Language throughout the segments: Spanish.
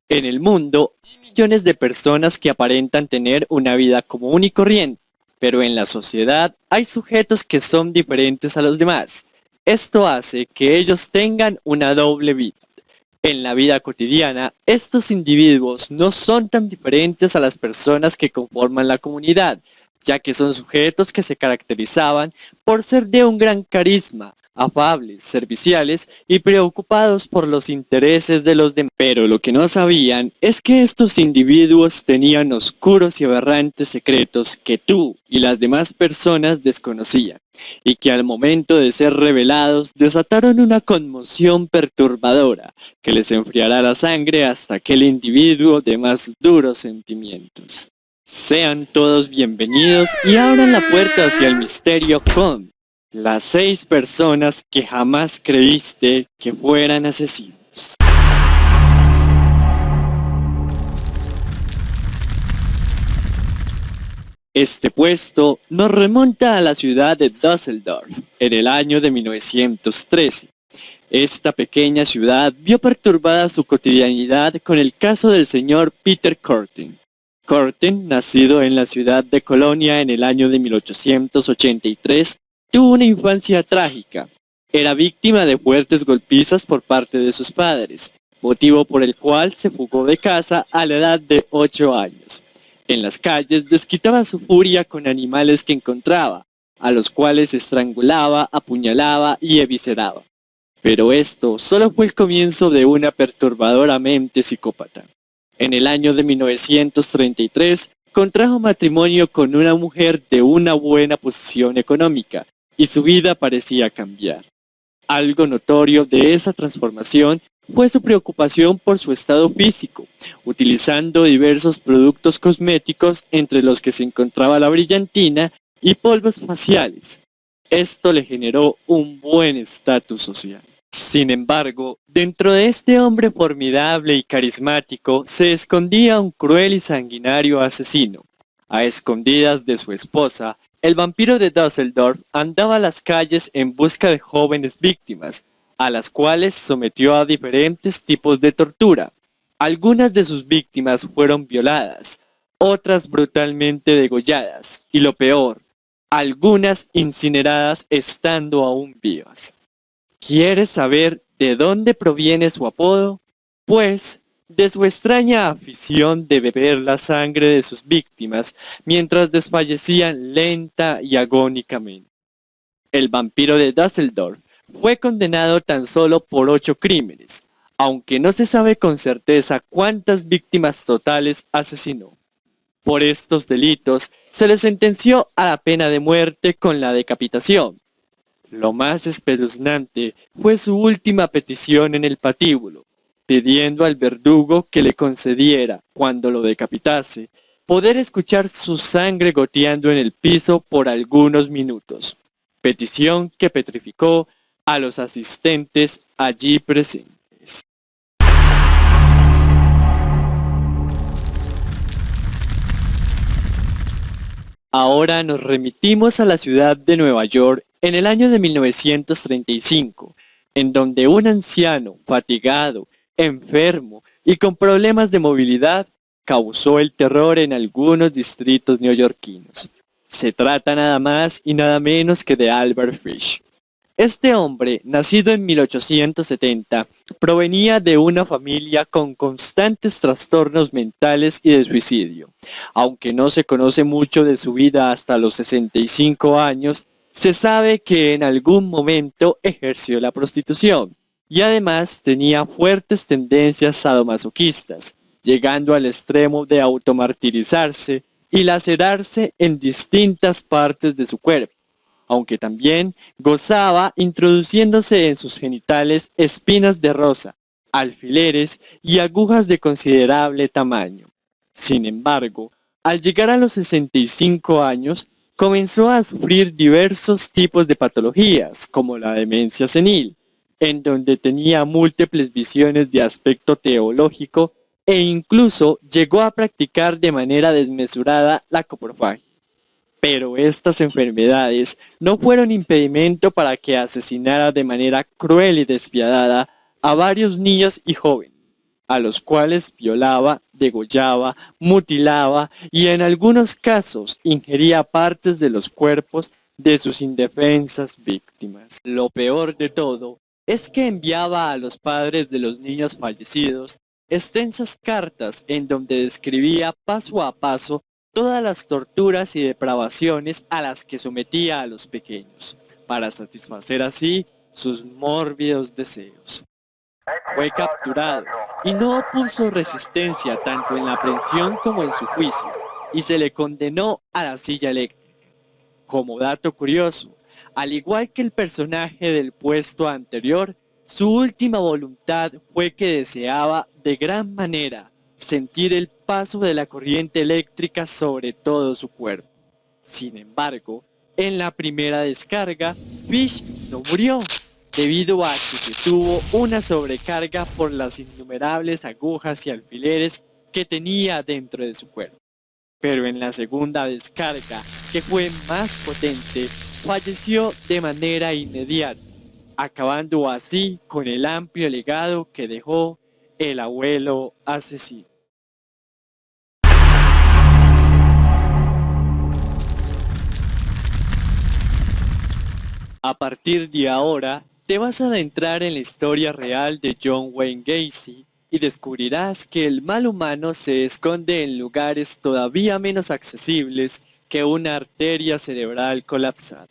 En el mundo hay millones de personas que aparentan tener una vida común y corriente, pero en la sociedad hay sujetos que son diferentes a los demás. Esto hace que ellos tengan una doble vida. En la vida cotidiana, estos individuos no son tan diferentes a las personas que conforman la comunidad, ya que son sujetos que se caracterizaban por ser de un gran carisma, afables, serviciales y preocupados por los intereses de los demás. Pero lo que no sabían es que estos individuos tenían oscuros y aberrantes secretos que tú y las demás personas desconocían, y que al momento de ser revelados desataron una conmoción perturbadora que les enfriará la sangre hasta aquel individuo de más duros sentimientos. Sean todos bienvenidos y abran la puerta hacia el misterio con las 6 personas que jamás creíste que fueran asesinos. Este puesto nos remonta a la ciudad de Düsseldorf en el año de 1913. Esta pequeña ciudad vio perturbada su cotidianidad con el caso del señor Peter Korten. Korten, nacido en la ciudad de Colonia en el año de 1883, tuvo una infancia trágica. Era víctima de fuertes golpizas por parte de sus padres, motivo por el cual se fugó de casa a la edad de 8 años. En las calles desquitaba su furia con animales que encontraba, a los cuales estrangulaba, apuñalaba y evisceraba. Pero esto solo fue el comienzo de una perturbadora mente psicópata. En el año de 1933, contrajo matrimonio con una mujer de una buena posición económica, y su vida parecía cambiar. Algo notorio de esa transformación fue su preocupación por su estado físico, utilizando diversos productos cosméticos entre los que se encontraba la brillantina y polvos faciales. Esto le generó un buen estatus social. Sin embargo, dentro de este hombre formidable y carismático se escondía un cruel y sanguinario asesino. A escondidas de su esposa, el vampiro de Düsseldorf andaba a las calles en busca de jóvenes víctimas, a las cuales sometió a diferentes tipos de tortura. Algunas de sus víctimas fueron violadas, otras brutalmente degolladas, y lo peor, algunas incineradas estando aún vivas. ¿Quieres saber de dónde proviene su apodo? Pues de su extraña afición de beber la sangre de sus víctimas mientras desfallecían lenta y agónicamente. El vampiro de Düsseldorf fue condenado tan solo por 8 crímenes, aunque no se sabe con certeza cuántas víctimas totales asesinó. Por estos delitos se le sentenció a la pena de muerte con la decapitación. Lo más espeluznante fue su última petición en el patíbulo, pidiendo al verdugo que le concediera, cuando lo decapitase, poder escuchar su sangre goteando en el piso por algunos minutos, petición que petrificó a los asistentes allí presentes. Ahora nos remitimos a la ciudad de Nueva York en el año de 1935, en donde un anciano, fatigado, enfermo y con problemas de movilidad, causó el terror en algunos distritos neoyorquinos. Se trata nada más y nada menos que de Albert Fish. Este hombre, nacido en 1870, provenía de una familia con constantes trastornos mentales y de suicidio. Aunque no se conoce mucho de su vida hasta los 65 años, se sabe que en algún momento ejerció la prostitución y además tenía fuertes tendencias sadomasoquistas, llegando al extremo de automartirizarse y lacerarse en distintas partes de su cuerpo, aunque también gozaba introduciéndose en sus genitales espinas de rosa, alfileres y agujas de considerable tamaño. Sin embargo, al llegar a los 65 años, comenzó a sufrir diversos tipos de patologías, como la demencia senil, en donde tenía múltiples visiones de aspecto teológico e incluso llegó a practicar de manera desmesurada la coprofagia. Pero estas enfermedades no fueron impedimento para que asesinara de manera cruel y despiadada a varios niños y jóvenes. a los cuales violaba, degollaba, mutilaba y en algunos casos ingería partes de los cuerpos de sus indefensas víctimas. Lo peor de todo es que enviaba a los padres de los niños fallecidos extensas cartas en donde describía paso a paso todas las torturas y depravaciones a las que sometía a los pequeños, para satisfacer así sus mórbidos deseos. Fue capturado y no opuso resistencia tanto en la aprehensión como en su juicio, y se le condenó a la silla eléctrica. Como dato curioso, al igual que el personaje del puesto anterior, su última voluntad fue que deseaba de gran manera sentir el paso de la corriente eléctrica sobre todo su cuerpo. Sin embargo, en la primera descarga, Fish no murió, debido a que se tuvo una sobrecarga por las innumerables agujas y alfileres que tenía dentro de su cuerpo. Pero en la segunda descarga, que fue más potente, falleció de manera inmediata, acabando así con el amplio legado que dejó el abuelo asesino. A partir de ahora, te vas a adentrar en la historia real de John Wayne Gacy y descubrirás que el mal humano se esconde en lugares todavía menos accesibles que una arteria cerebral colapsada.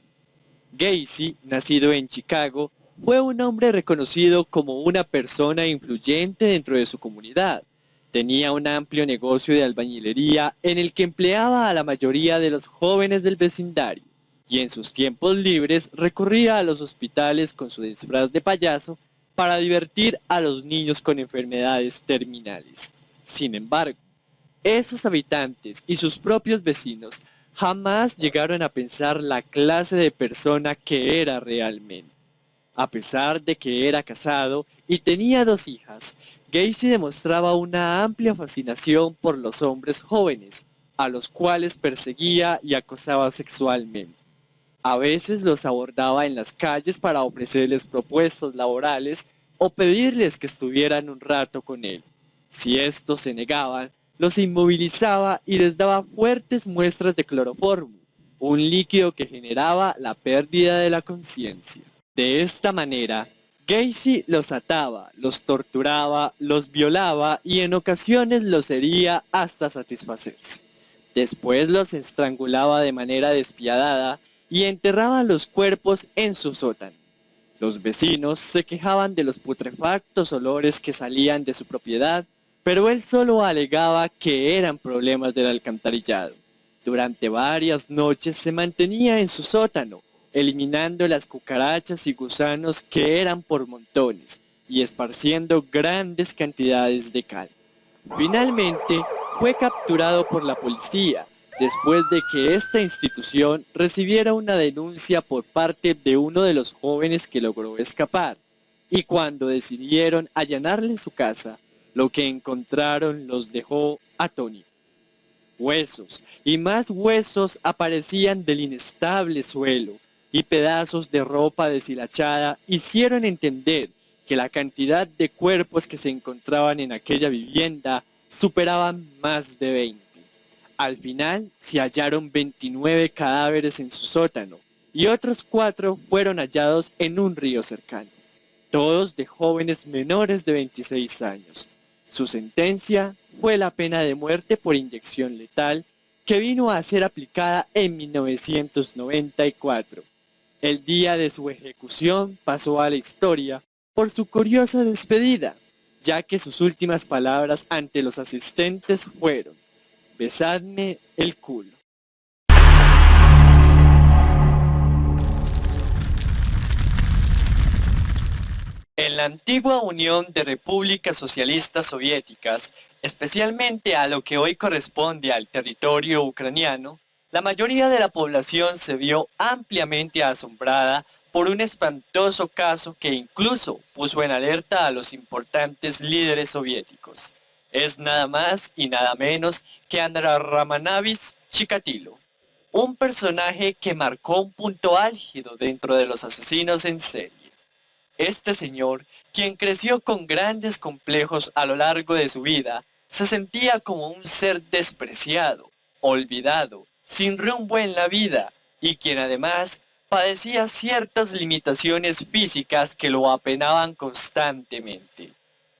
Gacy, nacido en Chicago, fue un hombre reconocido como una persona influyente dentro de su comunidad. Tenía un amplio negocio de albañilería en el que empleaba a la mayoría de los jóvenes del vecindario, y en sus tiempos libres recurría a los hospitales con su disfraz de payaso para divertir a los niños con enfermedades terminales. Sin embargo, esos habitantes y sus propios vecinos jamás llegaron a pensar la clase de persona que era realmente. A pesar de que era casado y tenía 2 hijas, Gacy demostraba una amplia fascinación por los hombres jóvenes, a los cuales perseguía y acosaba sexualmente. A veces los abordaba en las calles para ofrecerles propuestas laborales o pedirles que estuvieran un rato con él. Si estos se negaban, los inmovilizaba y les daba fuertes muestras de cloroformo, un líquido que generaba la pérdida de la conciencia. De esta manera, Gacy los ataba, los torturaba, los violaba y en ocasiones los hería hasta satisfacerse. Después los estrangulaba de manera despiadada y enterraba los cuerpos en su sótano. Los vecinos se quejaban de los putrefactos olores que salían de su propiedad, pero él solo alegaba que eran problemas del alcantarillado. Durante varias noches se mantenía en su sótano, eliminando las cucarachas y gusanos que eran por montones y esparciendo grandes cantidades de cal. Finalmente, fue capturado por la policía después de que esta institución recibiera una denuncia por parte de uno de los jóvenes que logró escapar, y cuando decidieron allanarle su casa, lo que encontraron los dejó atónitos. Huesos y más huesos aparecían del inestable suelo, y pedazos de ropa deshilachada hicieron entender que la cantidad de cuerpos que se encontraban en aquella vivienda superaban más de 20. Al final se hallaron 29 cadáveres en su sótano y otros 4 fueron hallados en un río cercano, todos de jóvenes menores de 26 años. Su sentencia fue la pena de muerte por inyección letal que vino a ser aplicada en 1994. El día de su ejecución pasó a la historia por su curiosa despedida, ya que sus últimas palabras ante los asistentes fueron: besadme el culo. En la antigua Unión de Repúblicas Socialistas Soviéticas, especialmente a lo que hoy corresponde al territorio ucraniano, la mayoría de la población se vio ampliamente asombrada por un espantoso caso que incluso puso en alerta a los importantes líderes soviéticos. Es nada más y nada menos que Andrei Romanovich Chikatilo, un personaje que marcó un punto álgido dentro de los asesinos en serie. Este señor, quien creció con grandes complejos a lo largo de su vida, se sentía como un ser despreciado, olvidado, sin rumbo en la vida, y quien además padecía ciertas limitaciones físicas que lo apenaban constantemente.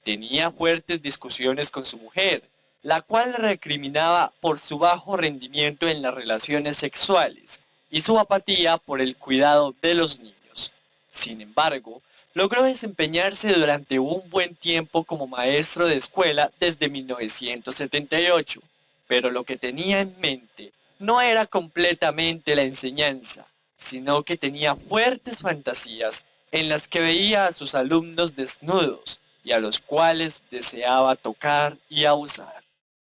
Tenía fuertes discusiones con su mujer, la cual le recriminaba por su bajo rendimiento en las relaciones sexuales y su apatía por el cuidado de los niños. Sin embargo, logró desempeñarse durante un buen tiempo como maestro de escuela desde 1978, pero lo que tenía en mente no era completamente la enseñanza, sino que tenía fuertes fantasías en las que veía a sus alumnos desnudos y a los cuales deseaba tocar y abusar.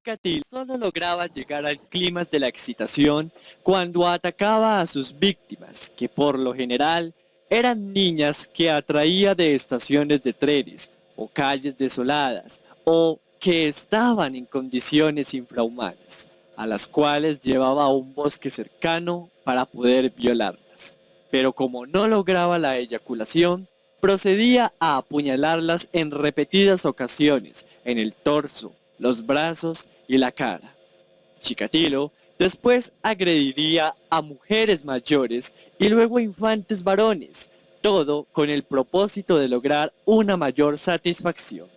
Catil solo lograba llegar al clímax de la excitación cuando atacaba a sus víctimas, que por lo general eran niñas que atraía de estaciones de trenes o calles desoladas o que estaban en condiciones infrahumanas, a las cuales llevaba a un bosque cercano para poder violarlas. Pero como no lograba la eyaculación, procedía a apuñalarlas en repetidas ocasiones en el torso, los brazos y la cara. Chikatilo después agrediría a mujeres mayores y luego a infantes varones, todo con el propósito de lograr una mayor satisfacción.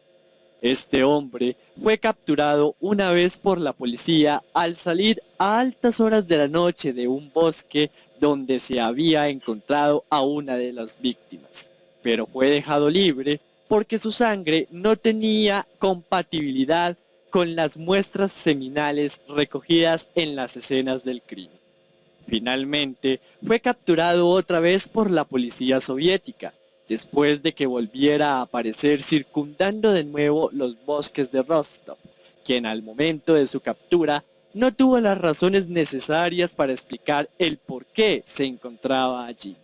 Este hombre fue capturado una vez por la policía al salir a altas horas de la noche de un bosque donde se había encontrado a una de las víctimas, pero fue dejado libre porque su sangre no tenía compatibilidad con las muestras seminales recogidas en las escenas del crimen. Finalmente, fue capturado otra vez por la policía soviética, después de que volviera a aparecer circundando de nuevo los bosques de Rostov, quien al momento de su captura no tuvo las razones necesarias para explicar el por qué se encontraba allí.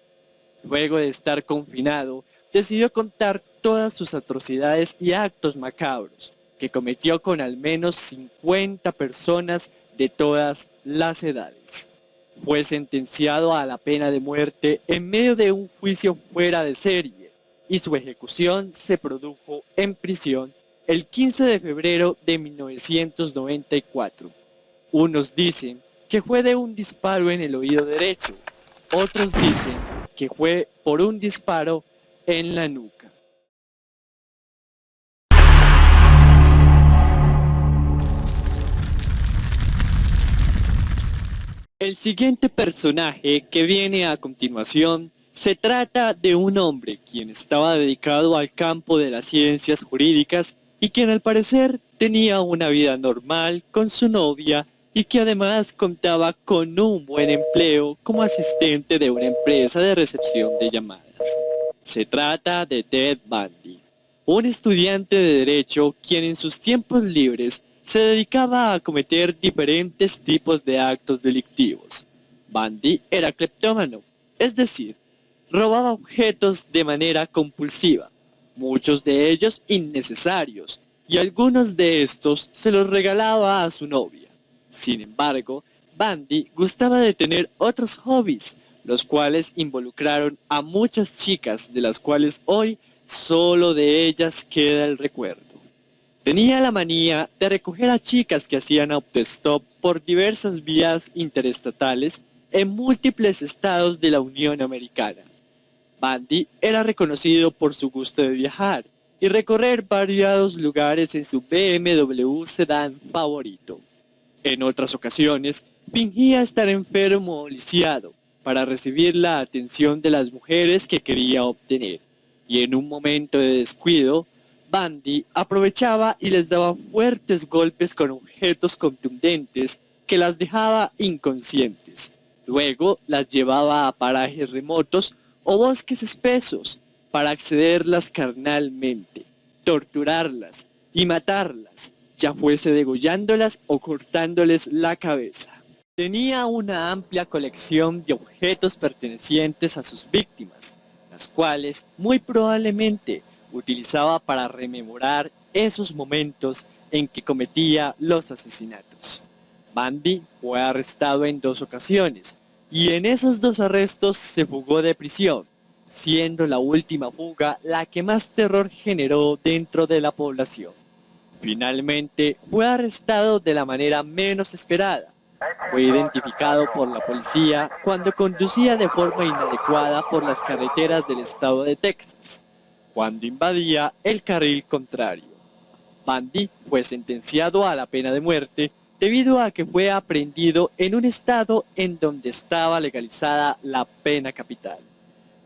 Luego de estar confinado, decidió contar todas sus atrocidades y actos macabros, que cometió con al menos 50 personas de todas las edades. Fue sentenciado a la pena de muerte en medio de un juicio fuera de serie, y su ejecución se produjo en prisión el 15 de febrero de 1994. Unos dicen que fue de un disparo en el oído derecho, otros dicen que fue por un disparo en la nuca. El siguiente personaje que viene a continuación se trata de un hombre quien estaba dedicado al campo de las ciencias jurídicas y quien al parecer tenía una vida normal con su novia y que además contaba con un buen empleo como asistente de una empresa de recepción de llamadas. Se trata de Ted Bundy, un estudiante de derecho quien en sus tiempos libres se dedicaba a cometer diferentes tipos de actos delictivos. Bundy era cleptómano, es decir, robaba objetos de manera compulsiva, muchos de ellos innecesarios, y algunos de estos se los regalaba a su novia. Sin embargo, Bundy gustaba de tener otros hobbies, los cuales involucraron a muchas chicas, de las cuales hoy solo de ellas queda el recuerdo. Tenía la manía de recoger a chicas que hacían autostop por diversas vías interestatales en múltiples estados de la Unión Americana. Bundy era reconocido por su gusto de viajar y recorrer variados lugares en su BMW sedán favorito. En otras ocasiones, fingía estar enfermo o lisiado para recibir la atención de las mujeres que quería obtener, y en un momento de descuido, Bundy aprovechaba y les daba fuertes golpes con objetos contundentes que las dejaba inconscientes. Luego las llevaba a parajes remotos o bosques espesos para accederlas carnalmente, torturarlas y matarlas, ya fuese degollándolas o cortándoles la cabeza. Tenía una amplia colección de objetos pertenecientes a sus víctimas, las cuales muy probablemente utilizaba para rememorar esos momentos en que cometía los asesinatos. Bundy fue arrestado en 2 ocasiones y en esos 2 arrestos se fugó de prisión, siendo la última fuga la que más terror generó dentro de la población. Finalmente fue arrestado de la manera menos esperada. Fue identificado por la policía cuando conducía de forma inadecuada por las carreteras del estado de Texas, cuando invadía el carril contrario. Bundy fue sentenciado a la pena de muerte debido a que fue aprehendido en un estado en donde estaba legalizada la pena capital.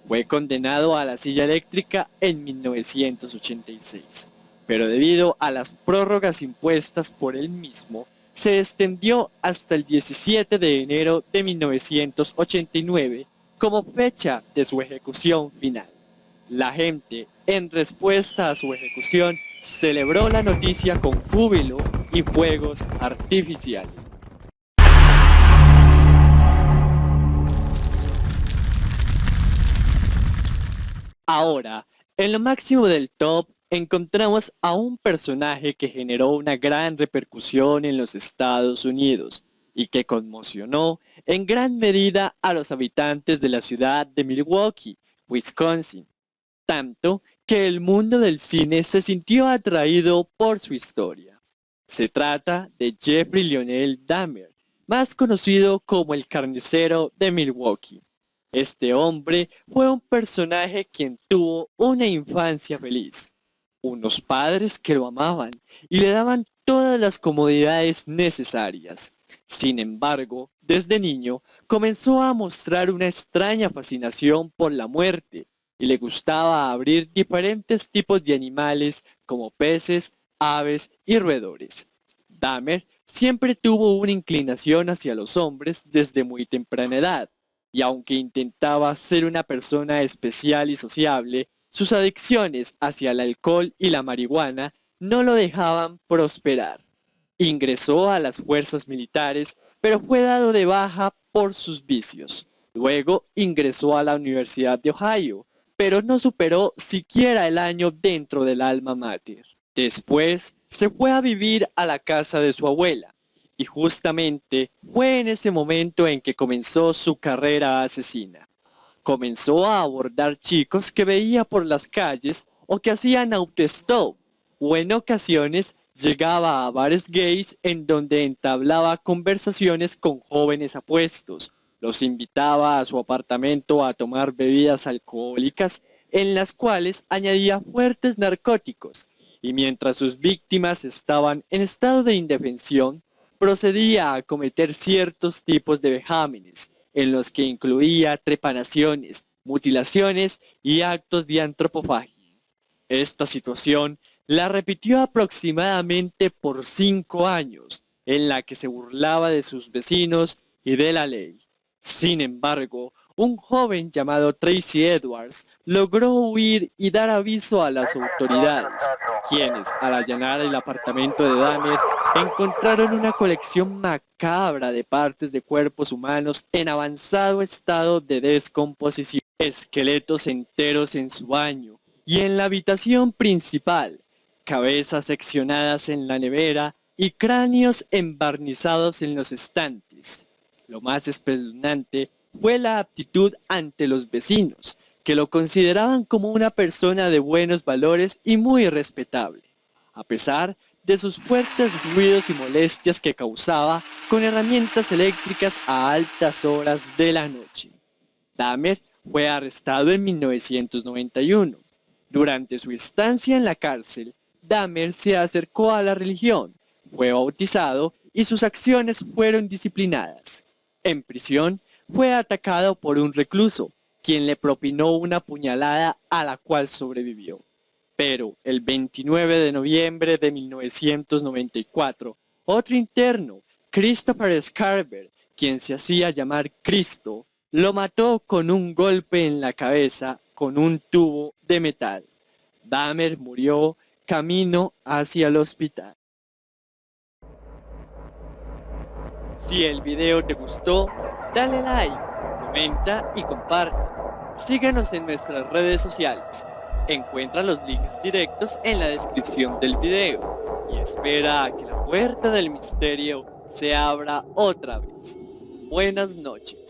Fue condenado a la silla eléctrica en 1986, pero debido a las prórrogas impuestas por él mismo, se extendió hasta el 17 de enero de 1989 como fecha de su ejecución final. La gente, en respuesta a su ejecución, celebró la noticia con júbilo y fuegos artificiales. Ahora, en lo máximo del top, encontramos a un personaje que generó una gran repercusión en los Estados Unidos y que conmocionó en gran medida a los habitantes de la ciudad de Milwaukee, Wisconsin, tanto que el mundo del cine se sintió atraído por su historia. Se trata de Jeffrey Lionel Dahmer, más conocido como el carnicero de Milwaukee. Este hombre fue un personaje quien tuvo una infancia feliz, unos padres que lo amaban y le daban todas las comodidades necesarias. Sin embargo, desde niño comenzó a mostrar una extraña fascinación por la muerte y le gustaba abrir diferentes tipos de animales como peces, aves y roedores. Dahmer siempre tuvo una inclinación hacia los hombres desde muy temprana edad, y aunque intentaba ser una persona especial y sociable, sus adicciones hacia el alcohol y la marihuana no lo dejaban prosperar. Ingresó a las fuerzas militares, pero fue dado de baja por sus vicios. Luego ingresó a la Universidad de Ohio, pero no superó siquiera el año dentro del alma mater. Después se fue a vivir a la casa de su abuela, y justamente fue en ese momento en que comenzó su carrera asesina. Comenzó a abordar chicos que veía por las calles o que hacían autostop, o en ocasiones llegaba a bares gays en donde entablaba conversaciones con jóvenes apuestos, los invitaba a su apartamento a tomar bebidas alcohólicas en las cuales añadía fuertes narcóticos, y mientras sus víctimas estaban en estado de indefensión, procedía a cometer ciertos tipos de vejámenes, en los que incluía trepanaciones, mutilaciones y actos de antropofagia. Esta situación la repitió aproximadamente por 5 años, en la que se burlaba de sus vecinos y de la ley. Sin embargo, un joven llamado Tracy Edwards logró huir y dar aviso a las autoridades, quienes, al allanar el apartamento de Dahmer, encontraron una colección macabra de partes de cuerpos humanos en avanzado estado de descomposición, esqueletos enteros en su baño y en la habitación principal, cabezas seccionadas en la nevera y cráneos embarnizados en los estantes. Lo más espeluznante fue la aptitud ante los vecinos, que lo consideraban como una persona de buenos valores y muy respetable, a pesar de sus fuertes ruidos y molestias que causaba con herramientas eléctricas a altas horas de la noche. Dahmer fue arrestado en 1991. Durante su estancia en la cárcel, Dahmer se acercó a la religión, fue bautizado y sus acciones fueron disciplinadas. En prisión, fue atacado por un recluso, quien le propinó una puñalada a la cual sobrevivió. Pero el 29 de noviembre de 1994, otro interno, Christopher Scarver, quien se hacía llamar Cristo, lo mató con un golpe en la cabeza con un tubo de metal. Dahmer murió camino hacia el hospital. Si el video te gustó, dale like, comenta y comparte. Síguenos en nuestras redes sociales. Encuentra los links directos en la descripción del video y espera a que la puerta del misterio se abra otra vez. Buenas noches.